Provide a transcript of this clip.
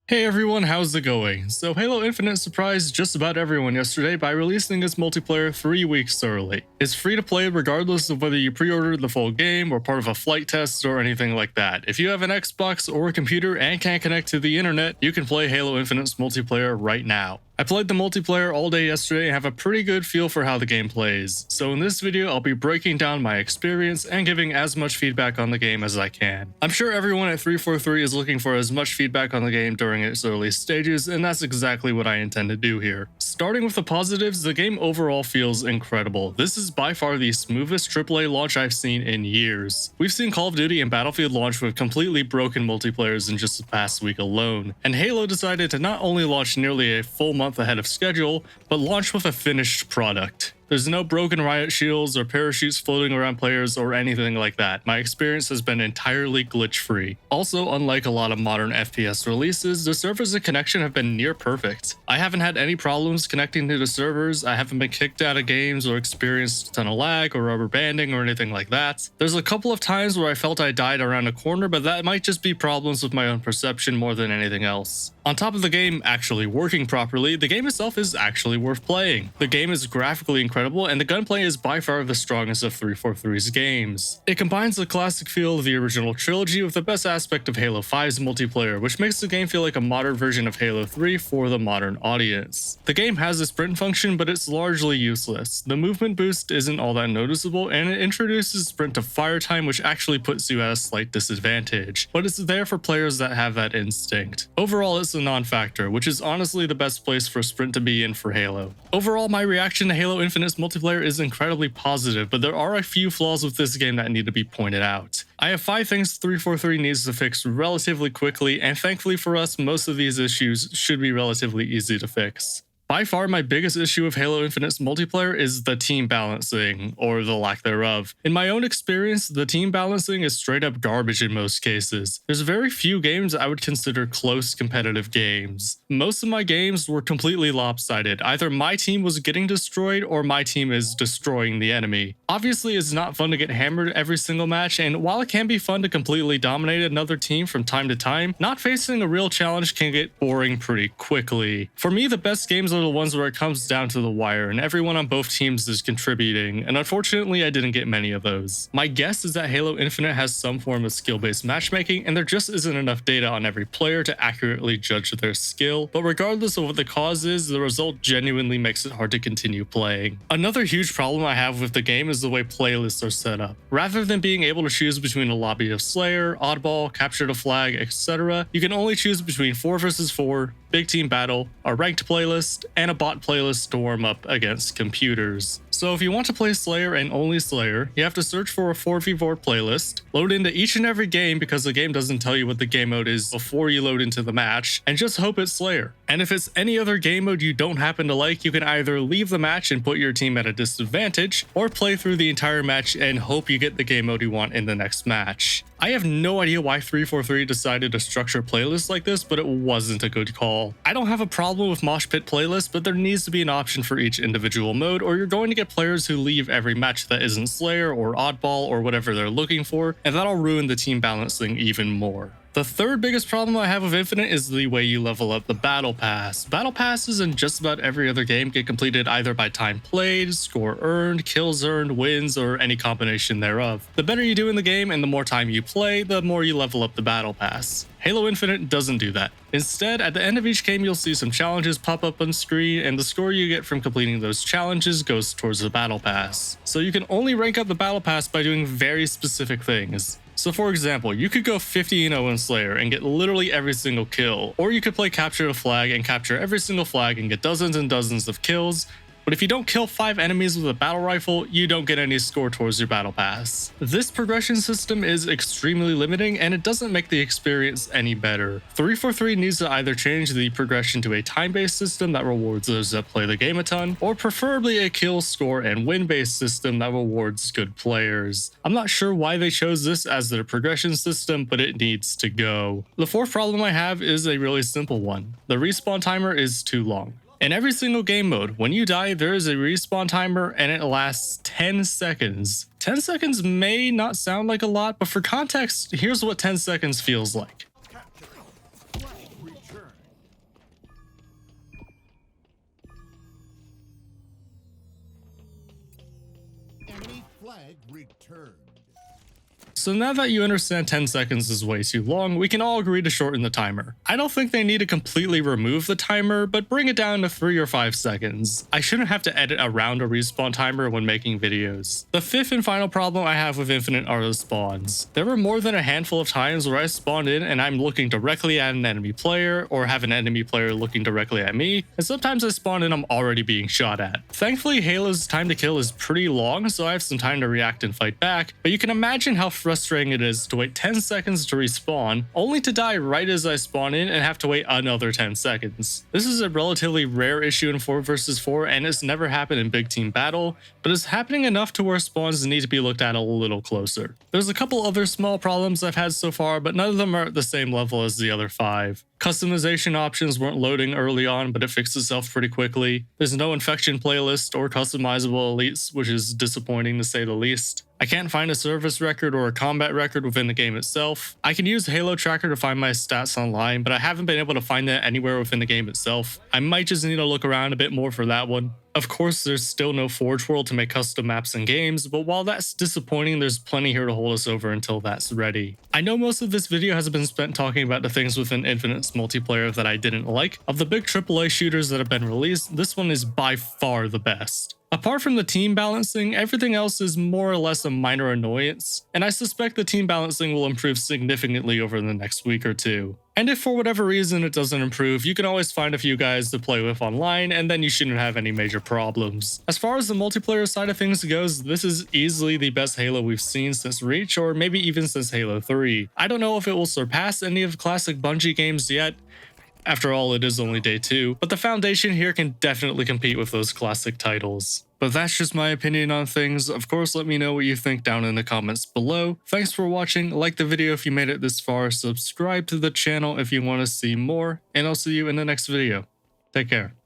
Hey everyone, how's it going? So Halo Infinite surprised just about everyone yesterday by releasing its multiplayer 3 weeks early. It's free to play regardless of whether you pre-ordered the full game or part of a flight test or anything like that. If you have an Xbox or a computer and can't connect to the internet, you can play Halo Infinite's multiplayer right now. I played the multiplayer all day yesterday and have a pretty good feel for how the game plays, so in this video I'll be breaking down my experience and giving as much feedback on the game as I can. I'm sure everyone at 343 is looking for as much feedback on the game during its early stages, and that's exactly what I intend to do here. Starting with the positives, the game overall feels incredible. This is by far the smoothest AAA launch I've seen in years. We've seen Call of Duty and Battlefield launch with completely broken multiplayers in just the past week alone, and Halo decided to not only launch nearly a full month ahead of schedule, but launch with a finished product. There's no broken riot shields or parachutes floating around players or anything like that. My experience has been entirely glitch-free. Also, unlike a lot of modern FPS releases, the servers and connection have been near perfect. I haven't had any problems connecting to the servers, I haven't been kicked out of games or experienced a ton of lag or rubber banding or anything like that. There's a couple of times where I felt I died around a corner, but that might just be problems with my own perception more than anything else. On top of the game actually working properly, the game itself is actually worth playing. The game is graphically incredible, and the gunplay is by far the strongest of 343's games. It combines the classic feel of the original trilogy with the best aspect of Halo 5's multiplayer, which makes the game feel like a modern version of Halo 3 for the modern audience. The game has a sprint function, but it's largely useless. The movement boost isn't all that noticeable, and it introduces sprint to fire time, which actually puts you at a slight disadvantage, but it's there for players that have that instinct. Overall, it's a non-factor, which is honestly the best place for sprint to be in for Halo. Overall, my reaction to Halo Infinite's multiplayer is incredibly positive, but there are a few flaws with this game that need to be pointed out. I have 5 things 343 needs to fix relatively quickly, and thankfully for us, most of these issues should be relatively easy to fix. By far, my biggest issue with Halo Infinite's multiplayer is the team balancing, or the lack thereof. In my own experience, the team balancing is straight up garbage in most cases. There's very few games I would consider close competitive games. Most of my games were completely lopsided. Either my team was getting destroyed or my team is destroying the enemy. Obviously, it's not fun to get hammered every single match, and while it can be fun to completely dominate another team from time to time, not facing a real challenge can get boring pretty quickly. For me, the best games are the ones where it comes down to the wire and everyone on both teams is contributing, and unfortunately I didn't get many of those. My guess is that Halo Infinite has some form of skill-based matchmaking, and there just isn't enough data on every player to accurately judge their skill, but regardless of what the cause is, the result genuinely makes it hard to continue playing. Another huge problem I have with the game is the way playlists are set up. Rather than being able to choose between a lobby of Slayer, Oddball, Capture the Flag, etc., you can only choose between 4 vs 4, Big Team Battle, a ranked playlist, and a bot playlist to warm up against computers. So if you want to play Slayer and only Slayer, you have to search for a 4v4 playlist, load into each and every game because the game doesn't tell you what the game mode is before you load into the match, and just hope it's Slayer. And if it's any other game mode you don't happen to like, you can either leave the match and put your team at a disadvantage, or play through the entire match and hope you get the game mode you want in the next match. I have no idea why 343 decided to structure playlists like this, but it wasn't a good call. I don't have a problem with mosh pit playlists, but there needs to be an option for each individual mode, or you're going to get players who leave every match that isn't Slayer or Oddball or whatever they're looking for, and that'll ruin the team balancing even more. The third biggest problem I have with Infinite is the way you level up the Battle Pass. Battle Passes in just about every other game get completed either by time played, score earned, kills earned, wins, or any combination thereof. The better you do in the game and the more time you play, the more you level up the Battle Pass. Halo Infinite doesn't do that. Instead, at the end of each game, you'll see some challenges pop up on screen, and the score you get from completing those challenges goes towards the Battle Pass. So you can only rank up the Battle Pass by doing very specific things. So for example, you could go 50-0 in Slayer and get literally every single kill, or you could play Capture the Flag and capture every single flag and get dozens and dozens of kills, but if you don't kill 5 enemies with a battle rifle, you don't get any score towards your battle pass. This progression system is extremely limiting, and it doesn't make the experience any better. 343 needs to either change the progression to a time-based system that rewards those that play the game a ton, or preferably a kill, score, and win-based system that rewards good players. I'm not sure why they chose this as their progression system, but it needs to go. The fourth problem I have is a really simple one. The respawn timer is too long. In every single game mode, when you die, there is a respawn timer and it lasts 10 seconds. 10 seconds may not sound like a lot, but for context, here's what 10 seconds feels like. Flag returned. So now that you understand 10 seconds is way too long, we can all agree to shorten the timer. I don't think they need to completely remove the timer, but bring it down to 3 or 5 seconds. I shouldn't have to edit around a respawn timer when making videos. The fifth and final problem I have with Infinite are the spawns. There were more than a handful of times where I spawned in and I'm looking directly at an enemy player, or have an enemy player looking directly at me, and sometimes I spawn in and I'm already being shot at. Thankfully, Halo's time to kill is pretty long, so I have some time to react and fight back, but you can imagine how frustrating it is to wait 10 seconds to respawn, only to die right as I spawn in and have to wait another 10 seconds. This is a relatively rare issue in 4 vs 4 and it's never happened in big team battle, but it's happening enough to where spawns need to be looked at a little closer. There's a couple other small problems I've had so far, but none of them are at the same level as the other 5. Customization options weren't loading early on, but it fixed itself pretty quickly. There's no infection playlist or customizable elites, which is disappointing to say the least. I can't find a service record or a combat record within the game itself. I can use Halo Tracker to find my stats online, but I haven't been able to find that anywhere within the game itself. I might just need to look around a bit more for that one. Of course, there's still no Forge World to make custom maps and games, but while that's disappointing, there's plenty here to hold us over until that's ready. I know most of this video has been spent talking about the things within Infinite's multiplayer that I didn't like. Of the big AAA shooters that have been released, this one is by far the best. Apart from the team balancing, everything else is more or less a minor annoyance, and I suspect the team balancing will improve significantly over the next week or two. And if for whatever reason it doesn't improve, you can always find a few guys to play with online, and then you shouldn't have any major problems. As far as the multiplayer side of things goes, this is easily the best Halo we've seen since Reach, or maybe even since Halo 3. I don't know if it will surpass any of the classic Bungie games yet. After all, it is only day 2, but the foundation here can definitely compete with those classic titles. But that's just my opinion on things. Of course, let me know what you think down in the comments below. Thanks for watching, like the video if you made it this far, subscribe to the channel if you want to see more, and I'll see you in the next video. Take care.